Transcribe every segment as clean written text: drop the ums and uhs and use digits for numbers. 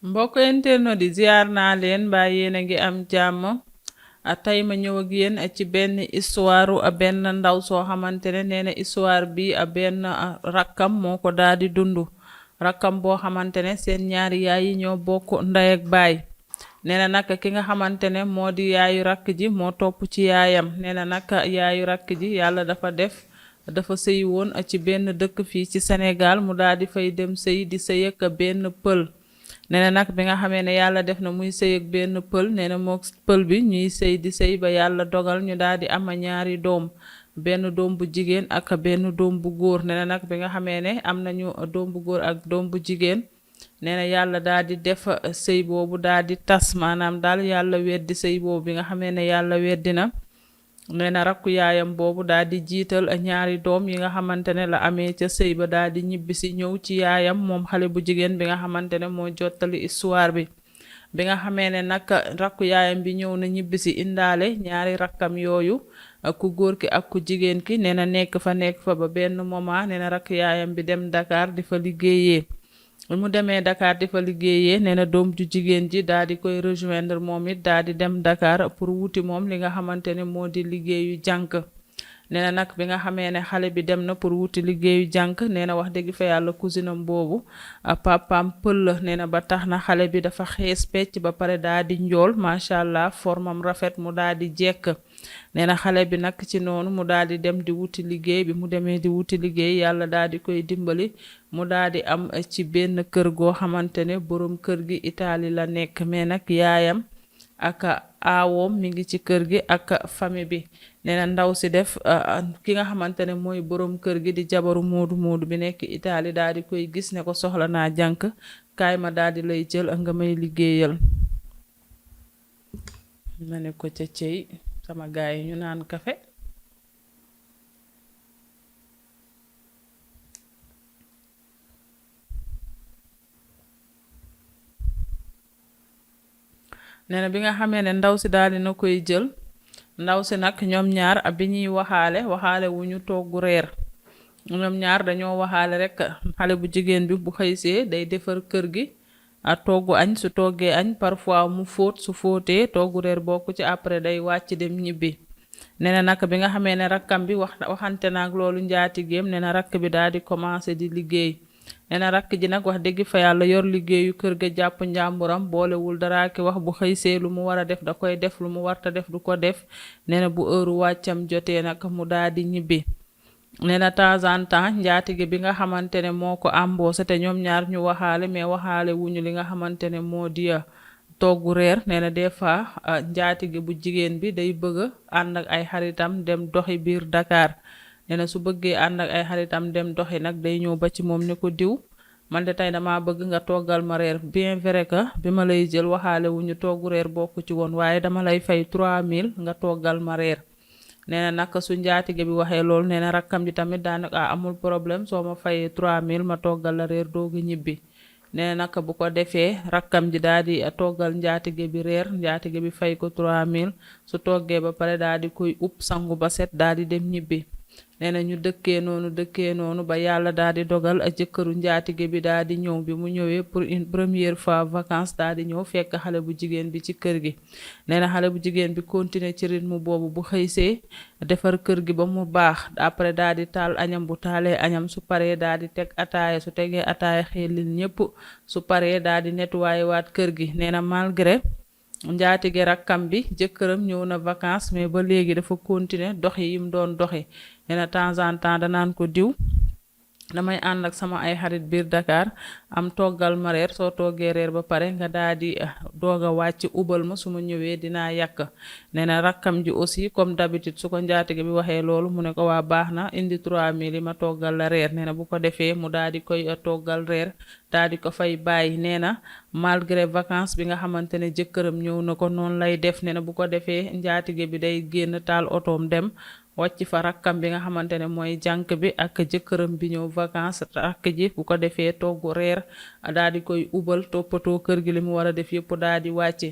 mbokk internet di ziar naa leen mbaa yéen a ngi am jàmm tey ma ñëw ak yéen ci benn histoire benn ndaw soo xamante ne nee na histoire bi benn rakkam moo ko daal di dund rakkam boo xamante ne seen ñaari yaay yi ñoo bokk ndey ak baay nee na nag ki nga xamante ne moo di yaayu rakk ji moo topp ci yaayam nee na nag yaayu rakk ji yàlla dafa def dafa sëy woon ci benn dëkk fii ci Sénégal mu daal di fay dem sëy di sëy ak benn pël nee na nag bi nga xamee ne yàlla def na muy sëy ak benn pël nee na moo pël bi ñuy sëy di sëy ba yàlla dogal ñu daal di am ñaari doom benn doom bu jigéen ak benn doom bu góor nee na nag bi nga xamee ne am nañu doom bu góor ak doom bu jigéen nee na yàlla daal di def sëy boobu daal di tas maanaam daal yàlla weddi sëy boobu bi nga xamee ne yàlla weddi na nee na rakku yaayam boobu daal di jiital ñaari doom yi nga xamante ne la amee ca sëy ba daal di ñibbisi ñëw ci yaayam moom xale bu jigéen bi nga xamante ne moo jottali histoire bi nga xamee ne nag rakku yaayam bi ñëw na ñibbisi indaale ñaari rakkam yooyu ku góor ki ak ku jigéen ki nee na nekk fa ba benn moment nee na rakku yaayam bi dem Dakar di fa liggéeyee mu demee Dakar di fa liggéeyee nee na doom ju jigéen ji daal di koy rejoindre moom it daal di dem Dakar pour wuti moom li nga xamante ne moo di liggéeyu jànk nee na nag bi nga xamee ne xale bi dem na pour wuti liggéeyu jànk nee na wax dëgg fa yàlla cousinam boobu papaam pël la nee na ba tax na xale bi dafa xees pecc ba pare daal di njool macha allah formam rafet mu daal di jekk nee na xale bi nag ci noonu mu daal di dem di wuti liggéey bi mu demee di wuti liggéey yàlla daal di koy dimbali mu daal di am ci benn kër goo xamante ne boroom kër gi Italie la nekk mais nag yaayam ak aawoom mi ngi ci kër gi ak famille bi nee na ndaw si def ki nga xamante ne mooy boroom kër gi di jabaru moodu bi nekk Italie daal di koy gis ne ko soxla naa jànk kaay ma daal di lay jël nga may liggéeyal ma ne ko ca cey sama gaay yi ñu naan kafe nee na bi nga xamee ne ndaw si daal dina koy jël ndaw si nag ñoom ñaar bi ñuy waxaale wu ñu toggu reer ñoom ñaar dañoo waxaale rek xale bu jigéen bi bu xëysee day defar kër gi toggu añ su toggee añ parfois mu fóot su fóotee toggu reer bokk ci après day wàcc dem ñibbi nee na nag bi nga xamee ne rakkam bi waxante naag loolu njaatigéem nee na rakk bi daal di commencé di liggéey nee na rakk ji nag wax dëgg fa yàlla yor liggéeyu kër ga jàpp njàmburam boolewul dara ki wax bu xëysee lu mu war a def da koy def lu mu warta def du ko def nee na bu heure wàccam jotee nag mu daal di ñibbi nee na temps en temps njaatige bi nga xamante ne moo ko embauché te ñoom ñaar ñu waxaale mais waxaale wuñu li nga xamante ne moo di toggu reer nee na des fois njaatige bu jigéen bi day bëgg ànd ak ay xaritam dem doxi biir Dakar nee na su bëggee ànd ak ay xaritam dem doxi nag day ñëw ba ci moom ne ko diw man de tey dama bëgg nga toggal ma reer bien vrai que bi ma lay jël waxaale wu ñu toggu reer bokku ci woon waaye dama lay fay 3000 nga toggal ma reer nee na nag su njaatige bi waxee loolu nee na rakkam ji tamit daanaka amul problème soo ma fayee 3000 ma toggal la reer doogu ñibbi nee na nag bu ko defee rakkam ji daal di toggal njaatige bi reer njaatige bi fay ko 3000 su toggee ba pare daal di koy upp sangu ba set daal di dem ñibbi nee na ñu dëkkee noonu ba yàlla daal di dogal jëkkëru njaatige bi daal di ñëw bi mu ñëwee pour une première fois vacances daal di ñëw fekk xale bu jigéen bi ci kër gi nee na xale bu jigéen bi continuer ci rythme boobu bu xëysee defar kër gi ba mu baax après daal di taal añam bu taalee añam su paree daal di teg ataaya su tegee ataaya xelil ñépp su paree daal di nettoyé waat kër gi nee na malgré njaatige rakkam bi jëkkëram ñëw na vacances mais ba léegi dafa continuer doxi yim doon doxi nee na temps en temps danaan ko diw damay ànd ak sama ay xarit biir Dakar am toggal ma reer soo toggee reer ba pare nga daal di doog a wàcc ubal ma su ma ñëwee dinaa yàq nee na rakkam ji aussi comme d'habitude su ko njaatige bi waxee loolu mu ne ko waa baax na indi 3000 yi ma toggal la reer nee na bu ko defee mu daal di koy toggal reer daal di ko fay bàyyi nee na malgré vacances bi nga xamante ne jëkkëram ñëw na ko noonu lay def nee na bu ko defee njaatige bi day génn taal otoom dem wàcc fa rakkam bi nga xamante ne mooy jànk bi ak jëkkëram bi ñëw vacances rakk ji bu ko defee toggu reer daal di koy ubal toppatoo kër gi li mu war a def yëpp daal di wàcce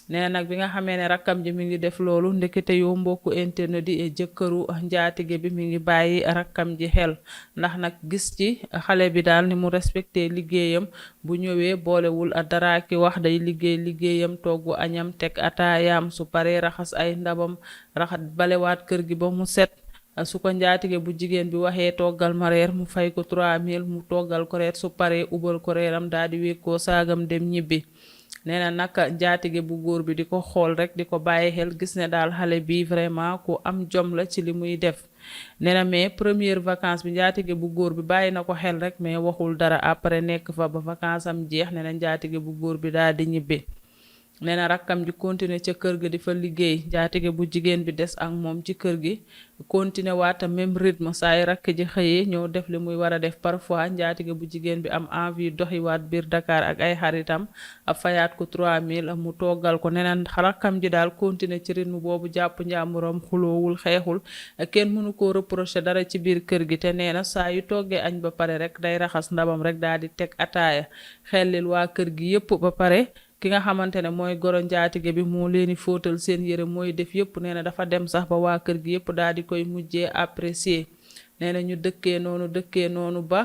nee na nag bi nga xamee ne rakkam ji mi ngi def loolu ndekete yoo mbokku internet di jëkkëru njaatige bi mi ngi bàyyi rakkam ji xel ndax nag gis ci xale bi daal ni mu respecté liggéeyam bu ñëwee boolewul dara ki wax day liggéey liggéeyam toggu añam teg ataayaam su paree raxas ay ndabam raxas balewaat kër gi ba mu set su ko njaatige bu jigéen bi waxee toggal ma reer mu fay ko 3000 mu toggal ko reer su paree ubal ko reeram daal di wékkoo saagam dem ñibbi nee na nag njaatige bu góor bi di ko xool rek di ko bàyyi xel gis ne daal xale bi vraiment ku am jom la ci li muy def nee na mais première vacance bi njaatige bu góor bi bàyyi na ko xel rek mais waxul dara après nekk fa ba vacance am jeex nee na njaatige bu góor bi daal di ñibbi nee na rakkam ji continuer ca kër ga di fa liggéey njaatige bu jigéen bi des ak moom ci kër gi continuer waata même rythme saa yi rakk ji xëyee ñëw def li muy war a def parfois njaatige bu jigéen bi am envie doxiwaat biir Dakar ak ay xaritam a fayaat ko 3000 mu toggal ko nee na rakkam ji daal continuer ci rythme boobu jàpp njàmburam xuloowul xeexul kenn mënu koo reprocher dara ci biir kër gi te nee na saa yu toggee añ ba pare rek day raxas ndabam rek daal di teg ataaya xellil waa kër gi yépp ba pare ki nga xamante ne mooy goro njaatige bi moo leeni fóotal seen yére mooy def yëpp nee na dafa dem sax ba waa kër gi yëpp daal di koy mujjee apprécier nee na ñu dëkkee noonu ba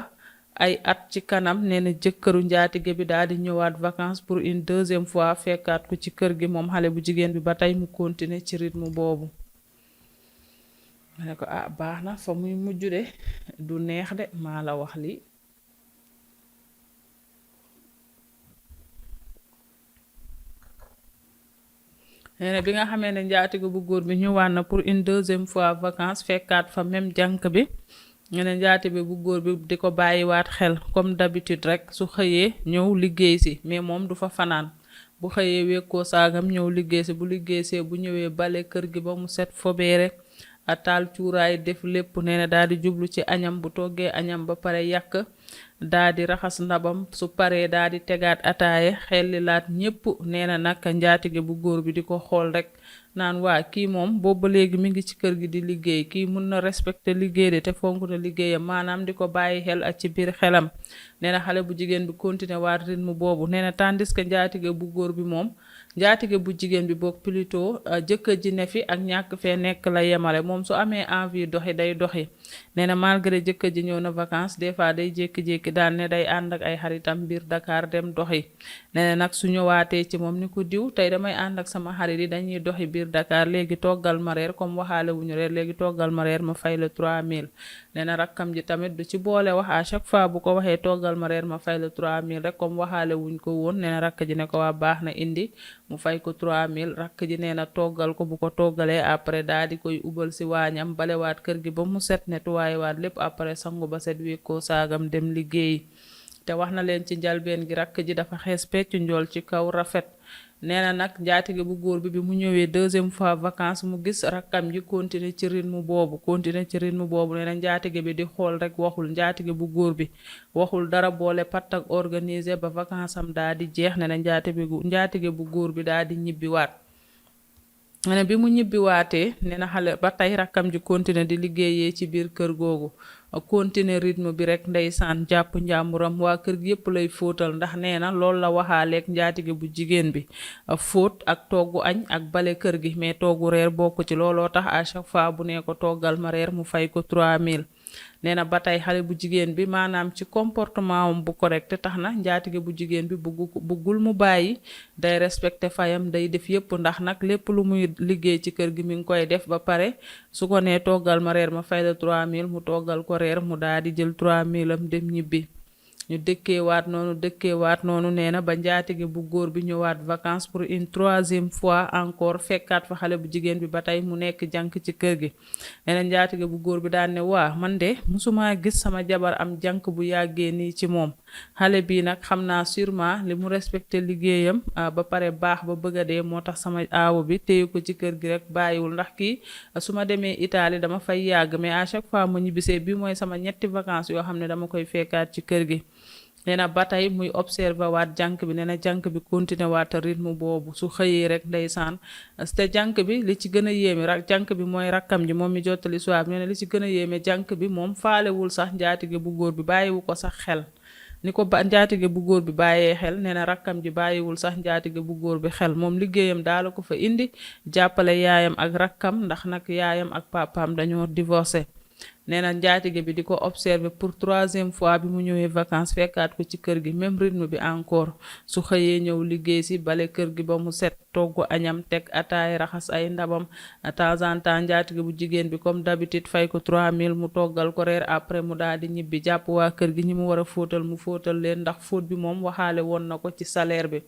ay at ci kanam nee na jëkkëru njaatige bi daal di ñëwaat vacances pour une deuxième fois fekkaat ko ci kër gi moom xale bu jigéen bi ba tey mu continuer ci rythme boobu ma ne ko baax na fa muy mujj de du neex de maa la wax lii nee na bi nga xamee ne njaatige bu góor bi ñëwaat na pour une deuxième fois vacances fekkaat fa même jànk bi ñu ne njaatige bu góor bi di ko bàyyiwaat xel comme d'habitude rek su xëyee ñëw liggéey si mais moom du fa fanaan bu xëyee wekkoo saagam ñëw liggéey si bu liggéey see bu ñëwee bale kër gi ba mu set fobeere a taal cuuraay def lépp nee na daal di jublu ci añam bu toggee añam ba pare yàq daa di raxas ndabam su paree daa di tegaat ataaye xellilaat ñépp nee na nag njaatige bu góor bi di ko xool rek naan waa kii moom boobu ba léegi mi ngi ci kër gi di liggéey kii mun na respecter liggéey de te fonk na liggéeyam maanaam di ko bàyyi xel ak ci biir xelam nee na xale bu jigéen bi continuer waat rythme boobu nee na tandis que njaatige bu góor bi moom njaatige bu jigéen bi boog plutôt jëkkër ji ne fi ak ñàkk fee nekk la yemale moom su amee envie doxi day doxi nee na malgré jëkkër ji ñëw na vacances des fois day jékki-jékki daal ne day ànd ak ay xaritam biir Dakar dem doxi nee na nag su ñëwaatee ci moom ni ko diw tey damay ànd ak sama xarit yi dañuy doxi biir Dakar léegi toggal ma reer comme waxaale wuñu reer léegi toggal ma reer ma fay la 3000 nee na rakkam ji tamit du ci boole wax à chaque fois bu ko waxee toggal ma reer ma fay la 3000 rek comme waxaale wuñ ko woon nee na rakk ji ne ko waa baax na indi mu fay ko 3000 rakk ji nee na toggal ko bu ko toggalee après daal di koy ubal si waañam balewaat kër gi ba mu set nettoyé waat lépp après sangu ba set wékkoo saagam dem liggéey te wax na leen ci njalbeen gi rakk ji dafa xees pecc njool ci kaw rafet nee na nag njaatige bu góor bi mu ñëwee deuxième fois vacances mu gis rakkam ji continuer ci rythme boobu nee na njaatige bi di xool rek waxul njaatige bu góor bi waxul dara boole patt ak organiser ba vacances am daa di jeex nee na njaatige bu góor bi daa di ñibbiwaat nee na bi mu ñibbiwaatee nee na xale ba tey rakkam ji continuer di liggéeyee ci biir kër googu continuer rythme bi rek ndeysaan jàpp njàmburam waa kër gi yépp lay fóotal ndax nee na loolu la waxaaleeg njaatige bu jigéen bi fóot ak toggu añ ak bale kër gi mais toggu reer bokk ci looloo tax à chaque fois bu nee ko toggal ma reer mu fay ko 3000 nee na ba tey xale bu jigéen bi maanaam ci comportement am bu correct tax na njaatige bu jigéen bi buggul mu bàyyi day respecté fayam day def yépp ndax nag lépp lu muy liggéey ci kër gi mi ngi koy def ba pare su ko nee toggal ma reer ma fay la 3000 mu toggal ko reer mu daal di jël 3000 am dem ñibbi ñu dëkkeewaat noonu nee na ba njaatige bu góor bi ñëwaat vacances pour une troisième fois encore fekkaat fa xale bu jigéen bi ba tey mu nekk jànk ci kër gi nee na njaatige bu góor bi daan ne waa man de musuma gis sama jabar am jànk bu yàggee nii ci moom xale bii nag xam naa sûrement li mu respecté liggéeyam ba pare baax ba bëgg a dee moo tax sama aawo bi téye ko ci kër gi rek bàyyiwul ndax kii su ma demee Italie dama fay yàgg mais à chaque fois ma ñibbisee bi mooy sama ñetti vacances yoo xam ne dama koy fekkaat ci kër gi nee na ba tey muy observé waat jànk bi nee na jànk bi continué waat rythme boobu su xëyee rek ndeysaan te jànk bi li ci gën a yéeme jànk bi mooy rakkam ji moom mi jottali soir nee na li ci gën a yéeme jànk bi moom faalewul sax njaatige bu góor bi bàyyiwu ko sax xel ni ko ba njaatige bu góor bi bàyyee xel nee na rakkam ji bàyyiwul sax njaatige bu góor bi xel moom liggéeyam daala ko fa indi jàppale yaayam ak rakkam ndax nag yaayam ak papaam dañoo divorcé nee na njaatige bi di ko observer pour troisième fois bi mu ñëwee vacances fekkaat ko ci kër gi même rythme bi encore su xëyee ñëw liggéey si bale kër gi ba mu set togg añam teg ataay raxas ay ndabam de temps en temps njaatige bu jigéen bi comme d'habitude fay ko 3000 mu toggal ko reer après mu daal di ñibbi jàpp waa kër gi ñi mu war a fóotal mu fóotal leen ndax fóot bi moom waxaale woon na ko ci salaire bi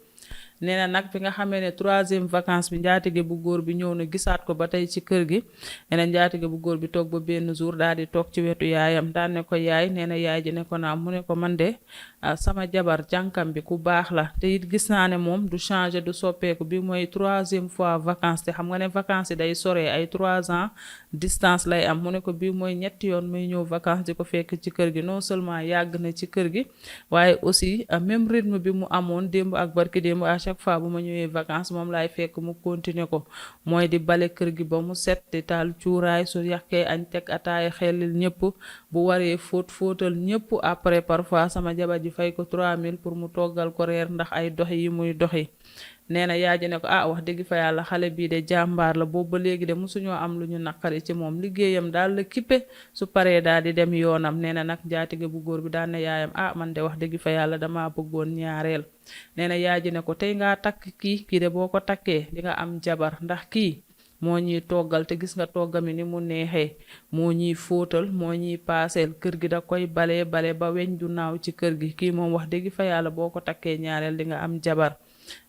nee na nag bi nga xamee ne troisième vacance bi njaatige bu góor bi ñëw na gisaat ko ba tey ci kër gi nee na njaatige bu góor bi toog ba benn jour daal di toog ci wetu yaayam daan ne ko yaay nee na yaay ji ne ko naam mu ne ko man de sama jabar jànkam bi ku baax la te it gis naa ne moom du changer du soppeeku bi mooy troisième fois vacance te xam nga ne vacance yi day soree ay 3 ans distance lay am mu ne ko bii mooy ñetti yoon muy ñëw vacance di ko fekk ci kër gi non seulement yàgg na ci kër gi waaye aussi même rythme bi mu amoon démb ak barki démb à chaque fois bu ma ñëwee vacances moom laay fekk mu continuer ko mooy di bale kër gi ba mu set di taal cuuraay su yàqee añ teg ataaya xelil ñëpp bu waree fóotal ñëpp après parfois sama jabar ji fay ko 3000 pour mu toggal ko reer ndax ay doxi yi muy doxi nee na yaay ji ne ko wax dëgg fa yàlla xale bii de jàmbaar la boobu ba léegi de mosuñoo am lu ñu naqari ci moom liggéeyam daal la kippe su paree daal di dem yoonam nee na nag njaatige bu góor bi daan na yaayam man de wax dëgg fa yàlla dama bëggoon ñaareel nee na yaay ji ne ko tey ngaa takk kii de boo ko takkee di nga am jabar ndax kii moo ñuy toggal te gis nga toggami ni mu neexee moo ñuy fóotal moo ñuy paaseel kër gi da koy bale ba weñ du naaw ci kër gi kii moom wax dëgg fa yàlla boo ko takkee ñaareel di nga am jabar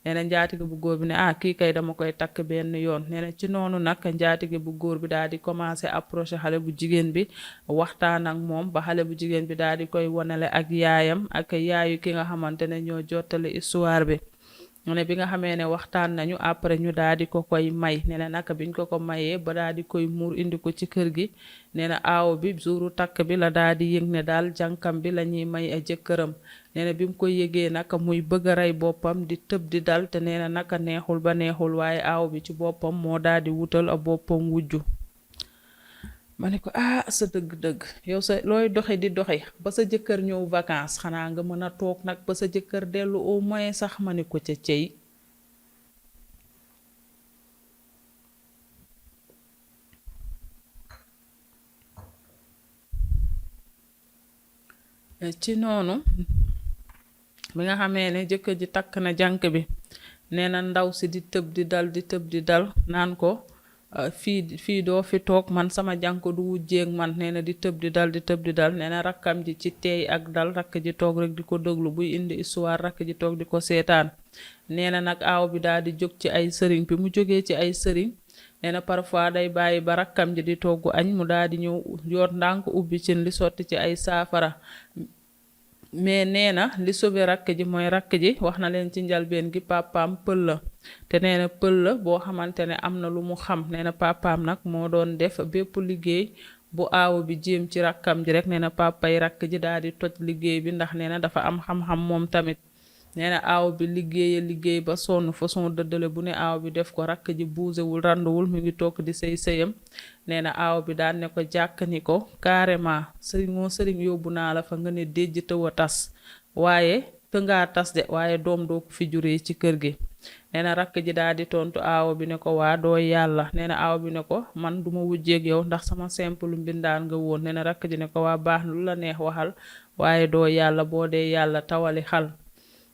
nee na njaatige bu góor bi ne kii kay dama koy takk benn yoon nee na ci noonu nag njaatige bu góor bi daal di commencé approché xale bu jigéen bi waxtaan ak moom ba xale bu jigéen bi daal di koy wonale ak yaayam ak yaayu ki nga xamante ne ñoo jottale histoire bi ne bi nga xamee ne waxtaan nañu après ñu daal di ko koy may nee na naka biñ ko mayee ba daal di koy muur indi ko ci kër gi nee na aaw bi jouru takk bi la daal di yëg ne daal jànkam bi la ñuy may a jëkkëram nee na bi mu ko yëgee naka muy bëgg a rey boppam di tëb di dal te nee na naka neexul ba neexul waaye aaw bi ci boppam moo daal di wutal a boppam wujju ma ne ko sa dëgg-dëgg yow sa looy doxe di doxe ba sa jëkkër ñëw vacances xanaa nga mën a toog nag ba sa jëkkër dellu au moins sax ma ne ko ca cey ci noonu bi nga xamee ne jëkkër ji takk na jànk bi nee na ndaw si di tëb di dal naan ko fii doo fi toog man sama jànk du wujjeeg man nee na di tëb di dal nee na rakkam ji ci teey ak dal rakk ji toog rek di ko déglu buy indi histoire rakk ji toog di ko seetaan nee na nag aaw bi daal di jóg ci ay sëriñ bi mu jógee ci ay sëriñ nee na parfois day bàyyi ba rakkam ji di togg añ mu daal di ñëw yor ndànk ubbi cin li sotti ci ay saafara mais nee na li sauvé rakk ji mooy rakk ji wax na leen ci njalbeen gi papaam pël la te nee na pël la boo xamante ne am na lu mu xam nee na papaam nag moo doon def bépp liggéey bu aaw bi jéem ci rakkam ji rek nee na papay rakk ji daal di toj liggéey bi ndax nee na dafa am xam-xam moom tamit nee na aaw bi liggéey ba sonn façon dëddale bu ne aaw bi def ko rakk ji buusewul randuwul mu ngi toog di sëyam nee na aaw bi daan ne ko jàkk ni ko carrément sëriñ yóbbu naa la fa nga ne déjj tëw a tas waaye te ngaa tas de waaye doom doo ko fi juree ci kër gi nee na rakk ji daal di tontu aaw bi ne ko waa doo yàlla nee na aaw bi ne ko man duma wujjeeg yow ndax sama simple mbindaan nga woon nee na rakk ji ne ko waa baax na lu la neex waxal waaye doo yàlla boo dee yàlla tawali xal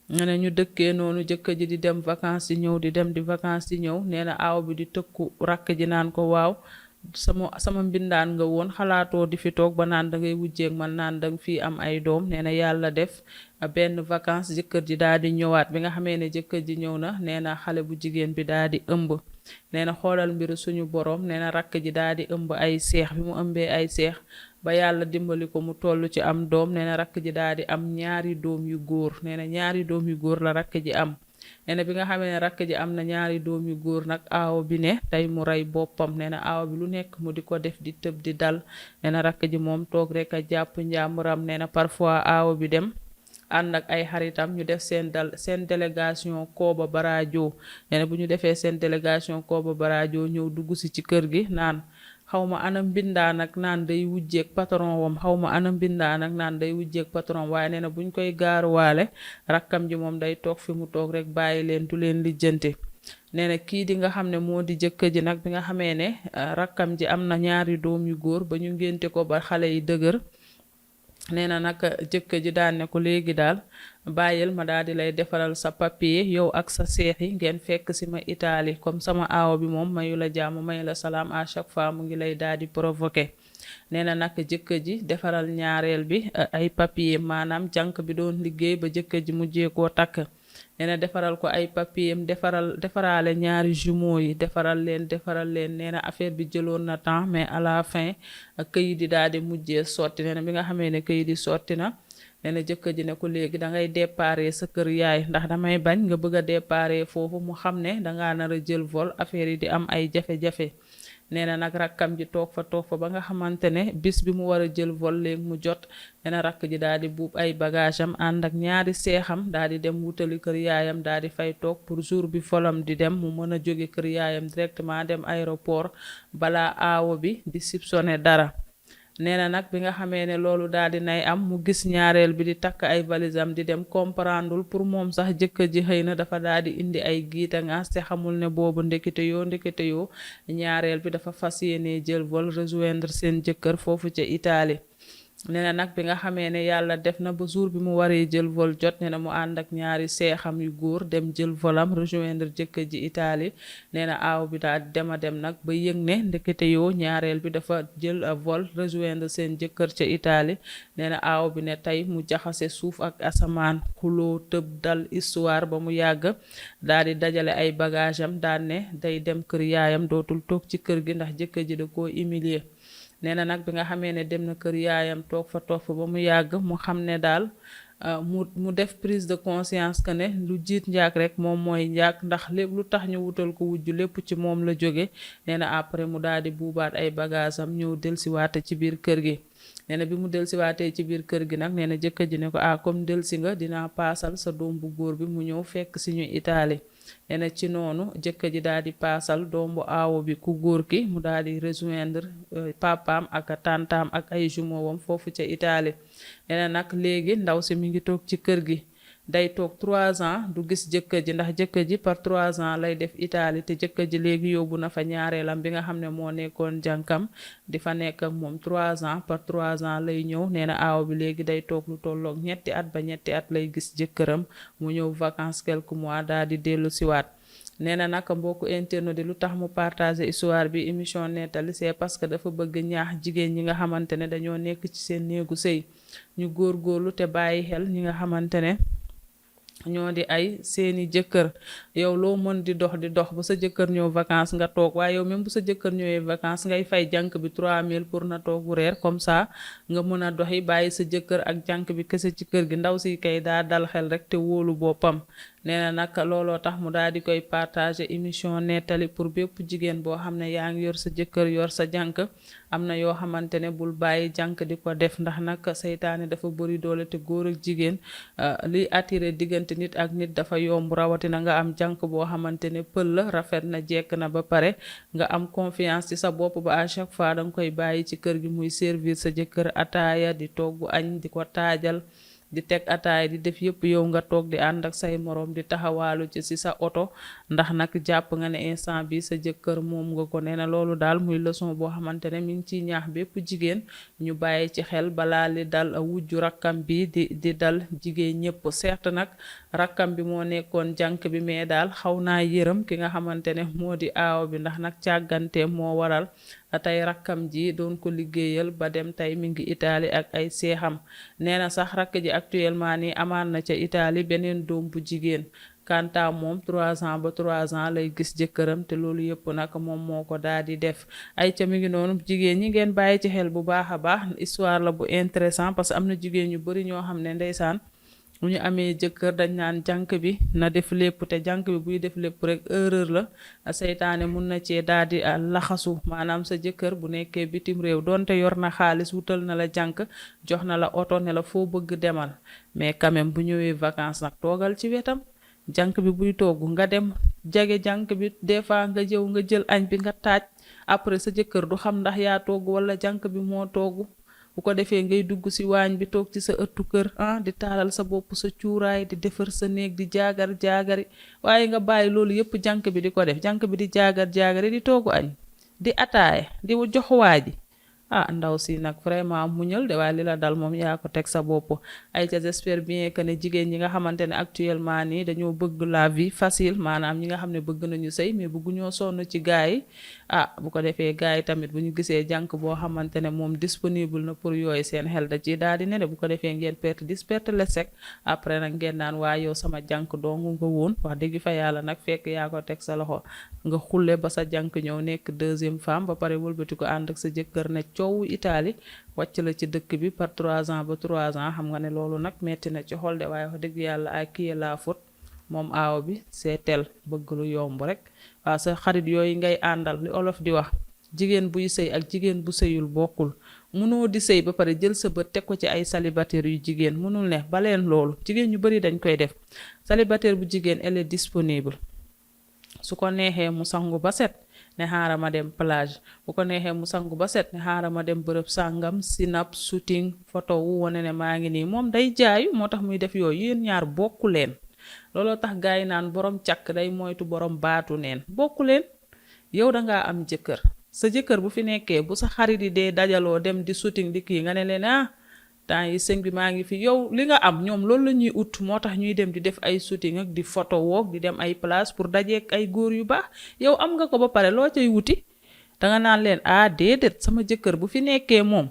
ne ñu dëkkee noonu jëkkër ji di dem vacances di ñëw di dem di vacances di ñëw nee na aaw bi di tëkku rakk ji naan ko waaw sama mbindaan nga woon xalaatoo di fi toog ba naan dangay wujjeeg man naan danga fii am ay doom nee na yàlla def benn vacances jëkkër ji daal di ñëwaat bi nga xamee ne jëkkër ji ñëw na nee na xale bu jigéen bi daal di ëmb nee na xoolal mbiru suñu borom nee na rakk ji daal di ëmb ay seex bi mu ëmbee ay seex ba yàlla dimbali ko mu toll ci am doom nee na rakk ji daal di am ñaari doom yu góor nee na ñaari doom yu góor la rakk ji am nee na bi nga xamee ne rakk ji am na ñaari doom yu góor nag aaw bi ne tey mu rey boppam nee na aaw bi lu nekk mu di ko def di tëb di dal nee na rakk ji moom toog rek a jàpp njàmburam nee na parfois aaw bi dem ànd ak ay xaritam ñu def seen délégation Kooba Barajo nee na bu ñu defee seen délégation Kooba Barajo ñëw dugg si ci kër gi naan xaw ma ana mbindaan ak naan day wujjeek patron wam xaw ma ana mbindaan ak naan day wujjeek patron waaye nee na buñ koy gaaruwaale rakkam ji moom day toog fi mu toog rek bàyyi leen du leen lijjanti. nee na kii di nga xam ne moo di jëkkër ji nag bi nga xamee ne rakkam ji am na ñaari doom yu góor ba ñu ngénte ko ba xale yi dëgër. nee na nag jëkkër ji daan ne ko léegi daal bàyyil ma daal di lay defaral sa papier yow ak sa seex yi ngeen fekk si ma Italie comme sama aawo bi moom mayu la jàmm mayu la salaam à chaque fois mu ngi lay daal di provoquer. nee na nag jëkkër ji defaral ñaareel bi ay papier maanaam jànk bi doon liggéey ba jëkkër ji mujjee koo takk. nee na defaral ko ay papier am defaraale ñaari jumeaux yi defaral leen nee na affaire bi jëloon na temps mais à la fin këyit yi daal di mujjee sotti. nee na bi nga xamee ne këyit yi sotti na nee na jëkkër ji ne ko léegi da ngay déparé sa kër yaay ndax damay bañ nga bëgg a déparé foofu mu xam ne dangaa nar a jël vol affaire yi di am ay jafe-jafe. nee na nag rakkam ji toog fa ba nga xamante ne bis bi mu war a jël vol léegi mu jot. nee na rakk ji daal di buub ay bagage am ànd ak ñaari seexam daal di dem wutali kër yaayam daal di fay toog pour jour bi volam di dem mu mën a jóge kër yaayam directement dem aéroport balaa aawo bi di soupçonné dara. nee na nag bi nga xamee ne loolu daal di nay am mu gis ñaareel bi di takk ay valisam di dem comprendreul pour moom sax jëkkër ji xëy na dafa daal di indi ay giita ngaas te xamul ne boobu ndekete yoo ñaareel bi dafa fas yéene jël vol rejoindre seen jëkkër foofu ca Italie. nee na nag bi nga xamee ne yàlla def na ba jour bi mu waree jël vol jot nee na mu ànd ak ñaari seexam yu góor dem jël volam rejoindre jëkkër ji Italie. nee na aaw bi daal dema dem nag ba yëg ne ndekete yoo ñaareel bi dafa jël vol rejoindre seen jëkkër ca Italie. nee na aaw bi ne tey mu jaxase suuf ak asamaan xuloo tëb dal histoire ba mu yàgg daal di dajale ay bagage am daan ne day dem kër yaayam dootul toog ci kër gi ndax jëkkër ji da koo humilier. nee na nag bi nga xamee ne dem na kër yaayam toog fa ba mu yàgg mu xam ne daal mu def prise de conscience que ne lu jiit njaag rek moom mooy njaag ndax lépp lu tax ñu wutal ko wujju lépp ci moom la jóge. nee na après mu daal di buubaat ay bagage am ñëw delsiwaate ci biir kër gi. nee na bi mu delsiwaatee ci biir kër gi nag nee na jëkkër ji ne ko comme delsi nga dinaa paasal sa doom bu góor bi mu ñëw fekk si ñu Italie. nee na ci noonu jëkkër ji daal di paasal doom bu aawo bi ku góor ki mu daal di rejoindre papaam ak tantaam ak ay jumeaux wam foofu ca Italie. nee na nag léegi ndaw si mi ngi toog ci kër gi day toog 3 ans du gis jëkkër ji ndax jëkkër ji par 3 ans lay def Italie te jëkkër ji léegi yóbbu na fa ñaareelam bi nga xam ne moo nekkoon jànkam di fa nekk ak moom 3 ans par 3 ans lay ñëw. nee na aaw bi léegi day toog lu tolloog ñetti at ba ñetti at lay gis jëkkëram mu ñëw vacances quelques mois daal di dellu siwaat. nee na nag mbokku internet di lu tax mu partager histoire bi émission nettali c'est parce que dafa bëgg ñaax jigéen ñi nga xamante ne dañoo nekk ci seen néegu sëy ñu góorgóorlu te bàyyi xel ñi nga xamante ne ñoo di ay seeni jëkkër. yow loo mën di dox ba sa jëkkër ñëw vacances nga toog waaye yow même bu sa jëkkër ñëwee vacances ngay fay jànk bi 3000 pour na toogu reer comme ça nga mën a doxi bàyyi sa jëkkër ak jànk bi kese ci kër gi ndaw si kay daa dal xel rek te wóolu boppam. nee na nag looloo tax mu daal di koy partager émission nettali pour bépp jigéen boo xam ne yaa ngi yor sa jëkkër yor sa jànk am na yoo xamante ne bul bàyyi jànk di ko def ndax nag seytaane dafa bëri doole te góor ak jigéen liy attiré diggante nit ak nit dafa yomb rawatina nga am jànk boo xamante ne pël la rafet na jekk na ba pare nga am confiance ci sa bopp ba à chaque fois danga koy bàyyi ci kër gi muy servir sa jëkkër ataaya di togg añ di ko taajal di teg ataay di def yëpp yow nga toog di ànd ak say moroom di taxawaalu ci sa oto ndax nag jàpp nga ne instant bi sa jëkkër moom nga ko. nee na loolu daal muy leçon boo xamante ne mi ngi ciy ñaax bépp jigéen ñu bàyyi ci xel balaa li dal wujju rakkam bi di dal jigéen ñëpp. certes nag rakkam bi moo nekkoon jànk bi mais daal xaw naa yërëm ki nga xamante ne moo di aaw bi ndax nag càggante moo waral tey rakkam ji doon ko liggéeyal ba dem tey mi ngi Italie ak ay seexam. nee na sax rakk ji actuellement nii amaan na ca Italie beneen doom bu jigéen kanta moom 3 ans ba 3 ans lay gis jëkkëram te loolu yëpp nag moom moo ko daal di def. ay ca mi ngi noonu jigéen ñi ngeen bàyyi ci xel bu baax a baax histoire la bu intéressant parce que am na jigéen ñu bari ñoo xam ne ndeysaan bu ñu amee jëkkër dañ naan jànk bi na def lépp te jànk bi buy def lépp rek erreur la seytaane mun na cee daal di laxasu maanaam sa jëkkër bu nekkee bitim réew donte yor na xaalis wutal na la jànk jox na la oto ne la foo bëgg demal mais quand même bu ñëwee vacances nag toogal ci wetam jànk bi buy togg nga dem jage jànk bi des fois nga jëw nga jël añ bi nga taaj après sa jëkkër du xam ndax yaa togg wala jànk bi moo togg bu ko defee ngay dugg ci waañ bi toog ci sa ëttu kër di taalal sa bopp sa cuuraay di defar sa néeg di jaagar jaagari waaye nga bàyyi loolu yépp jànk bi di ko def jànk bi di jaagar jaagari di toggu añ di ataaye di jox waa ji ndaw si nag vraiment muñal de waaye li la dal moom yaa ko teg sa bopp ay ca j'espère bien que ne jigéen ñi nga xamante ne actuellement nii dañoo bëgg la vie facile maanaam ñi nga xam ne bëgg nañu sëy mais bëgguñoo sonn ci gaay yi bu ko defee gaay yi tamit bu ñu gisee jànk boo xamante ne moom disponible na pour yooyu seen xel da ci daal di ne de bu ko defee ngeen perte le sec après nag ngeen naan waa yow sama jànk dongu nga woon wax dëgg fa yàlla nag fekk yaa ko teg sa loxo nga xulle ba sa jànk ñëw nekk deuxième femme ba pare wëlbati ko ànd ak sa jëkkër ne coow Italie wàcc la ci dëkk bi par 3 ans ba 3 ans xam nga ne loolu nag metti na ci xol de waaye wax dëgg yàlla ak kii la faute moom aaw bi c'est tel bëgg lu yomb rek waaw sa xarit yooyu ngay àndal li olof di wax jigéen buy sëy ak jigéen bu sëyul bokkul munoo di sëy ba pare jël sa bët teg ko ci ay célibataire yu jigéen munul ne baleen loolu jigéen ñu bari dañ koy def célibataire bu jigéen elle est disponible su ko neexee mu sangu ba set ne xaaral ma dem plage bu ko neexee mu sangu ba set ne xaaral ma dem bërëb sàngam sinap shooting photo wu wane ne maa ngi nii moom day jaayu moo tax muy def yooyu yéen ñaar bokku leen looloo tax gars yi naan borom càkk day moytu borom baatu neen bokku leen yow dangaa am jëkkër sa jëkkër bu fi nekkee bu sa xarit yi dee dajaloo dem di shooting di kii nga ne leen temps yi sëñ bi maa ngi fi yow li nga am ñoom loolu la ñuy ut moo tax ñuy dem di def ay shooting ak di photo woog di dem ay place pour dajeek ay góor yu baax yow am nga ko ba pare loo cay wuti danga naan leen déedéet sama jëkkër bu fi nekkee moom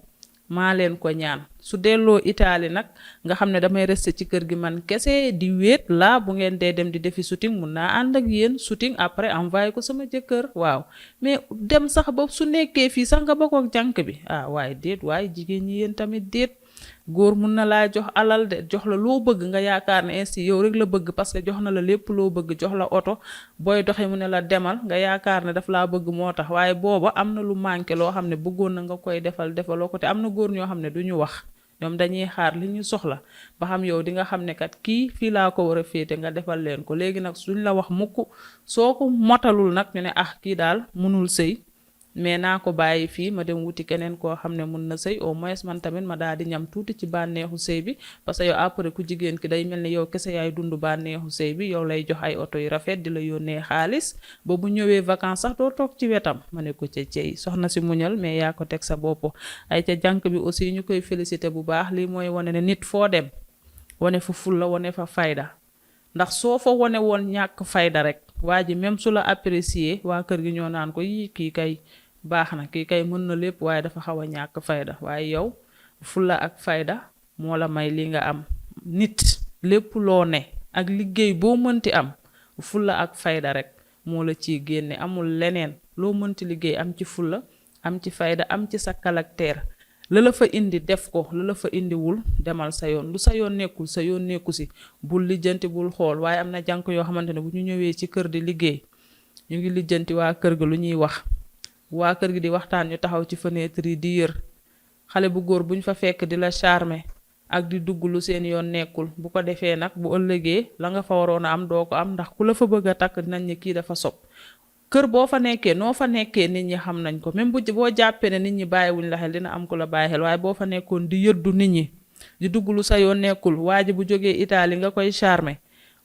maa leen ko ñaan su delloo Italie nag nga xam ne damay rester ci kër gi man kese di wéet laa bu ngeen dee dem di defi shooting mun naa ànd ak yéen shooting après envoyé ko sama jëkkër waaw mais dem sax ba su nekkee fii sax nga bokkook jànk bi waaye déet waaye jigéen ñi yéen tamit déet góor mun na laa jox alal de jox la loo bëgg nga yaakaar ne ainsi yow rek la bëgg parce que jox na la lépp loo bëgg jox la oto booy doxee mu ne la demal nga yaakaar ne daf laa bëgg moo tax waaye booba am na lu manqué loo xam ne bëggoon na nga koy defaloo ko te am na góor ñoo xam ne du ñu wax ñoom dañuy xaar li ñu soxla ba xam yow di nga xam ne kat kii fii laa ko war a féete nga defal leen ko léegi nag suñ la wax mukk soo ko motalul nag ñu ne kii daal mënul sëy mais naa ko bàyyi fii ma dem wuti keneen koo xam ne mun na sëy au moins man tamit ma daal di ñam tuuti ci bànneexu sëy bi parce que yow après ku jigéen ki day mel ni yow kese yaay dund bànneexu sëy bi yow lay jox ay oto yu rafet di la yónnee xaalis ba bu ñëwee vacances sax doo toog ci wetam ma ne ko ca cey soxna si muñal mais yaa ko teg sa bopp ay ca jànk bi aussi ñu koy félicité bu baax lii mooy wane ne nit foo dem wane fa fulla wane fa fayda ndax soo fa wane woon ñàkk fayda rek waa ji même su la apprécier waa kër gi ñoo naan ko yii kii kay baax na kii kay mën na lépp waaye dafa xaw a ñàkk fayda waaye yow fulla ak fayda moo la may li nga am nit lépp loo ne ak liggéey boo mënti am fulla ak fayda rek moo la ciy génne amul leneen loo mënti liggéey am ci fulla am ci fayda am ci sa caractère la la fa indi def ko la la fa indiwul demal sa yoon lu sa yoon nekkul sa yoon nekku si bul lijjanti bul xool waaye am na jànk yoo xamante ne bu ñu ñëwee ci kër di liggéey ñu ngi lijjanti waa kër ga lu ñuy wax waa kër gi di waxtaan ñu taxaw ci fenêtre yi di yër xale bu góor buñ fa fekk di la charmer ak di dugg lu seen yoon nekkul bu ko defee nag bu ëllëgee la nga fa waroon a am doo ko am ndax ku la fa bëgg a takk dinañ ne kii dafa sob kër boo fa nekkee noo fa nekkee nit ñi xam nañ ko même boo jàppee ne nit ñi bàyyiwuñ la xel dina am ku la bàyyi xel waaye boo fa nekkoon di yëddu nit ñi di dugg lu sa yoon nekkul waa ji bu jógee Italie nga koy charmer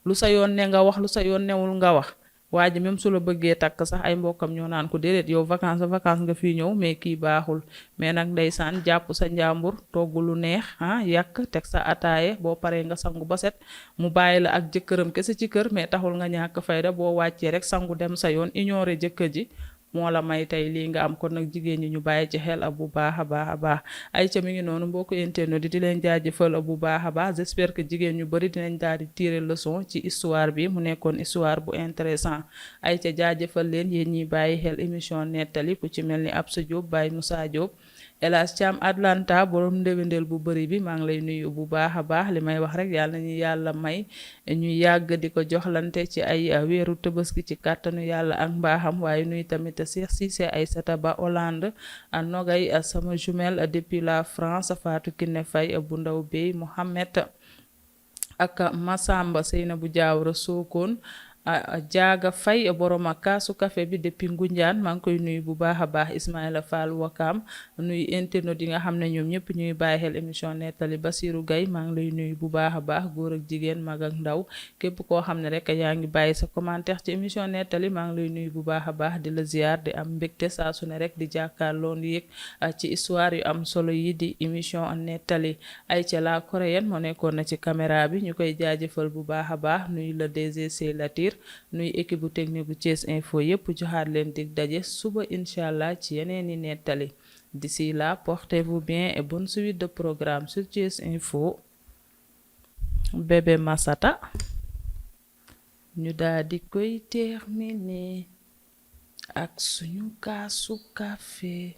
lu sa yoon ne nga wax lu sa yoon newul nga wax waa ji même su la bëggee takk sax ay mbokkam ñoo naan ko déedéet yow vacances nga fii ñëw mais kii baaxul mais nag ndeysaan jàpp sa njàmbur togg lu neex yàq teg sa ataaye boo paree nga sangu ba set mu bàyyi la ak jëkkëram kese ci kër mais taxul nga ñàkk fayda boo wàccee rek sangu dem sa yoon ignorer jëkkër ji moo la may tey lii nga am kon nag jigéen ñi ñu bàyyi ci xel bu baax a baax a baax ay ca mi ngi noonu mbokku internet di leen jaajëfal bu baax a baax j'espère que jigéen ñu bari dinañ daal di tirer leçon ci histoire bi mu nekkoon histoire bu intéressant ay ca jaajëfal leen yéen ñiy bàyyi xel émission nettali ku ci mel ni Absa Diop Baye Moussa Diop Elas Thiam Atlanta borom ndewendeel bu bëri bi maa ngi lay nuyu bu baax a baax li may wax rek yàlla nañu yàlla may ñu yàgg di ko joxlante ci ay weeru Tabaski ci kàttanu yàlla ak mbaaxam waaye nuyu tamit Cheikh Cissé Aïssata Ba Hollande a Nogay sama jumelle depuis la France Fatou Kiné Faye bu ndaw bey Mohamed ak Massamba Seynabou Diawara Sokone Jaaga Fay borom a kaasu café bi depuis Ngunjaan maa ngi koy nuyu bu baax a baax Ismaïla Fall Wakaam nuyu internautes yi nga xam ne ñoom ñëpp ñuy bàyyi xel émission nettali Basirou Gaye maa ngi lay nuyu bu baax a baax góor ak jigéen mag ak ndaw képp koo xam ne rek yaa ngi bàyyi sa commentaire ci émission nettali maa ngi lay nuyu bu baax a baax di la ziar di am mbégte saa su ne rek di jàkkaarloo yéeg ci histoire yu am solo yi di émission nettali Aïcha la coréenne moo nekkoon na ci caméra bi ñu koy jaajëfal bu baax a baax nuyu la DGC Latir nuy équipe bu technique bu Thiès Info yépp joxaat leen dig daje suba incha allah ci yeneeni nettali d'ici là portez-vous bien et bonne suite de programme sur Thiès Info. Bébé Massata ñu daal di koy terminer ak suñu kaasu café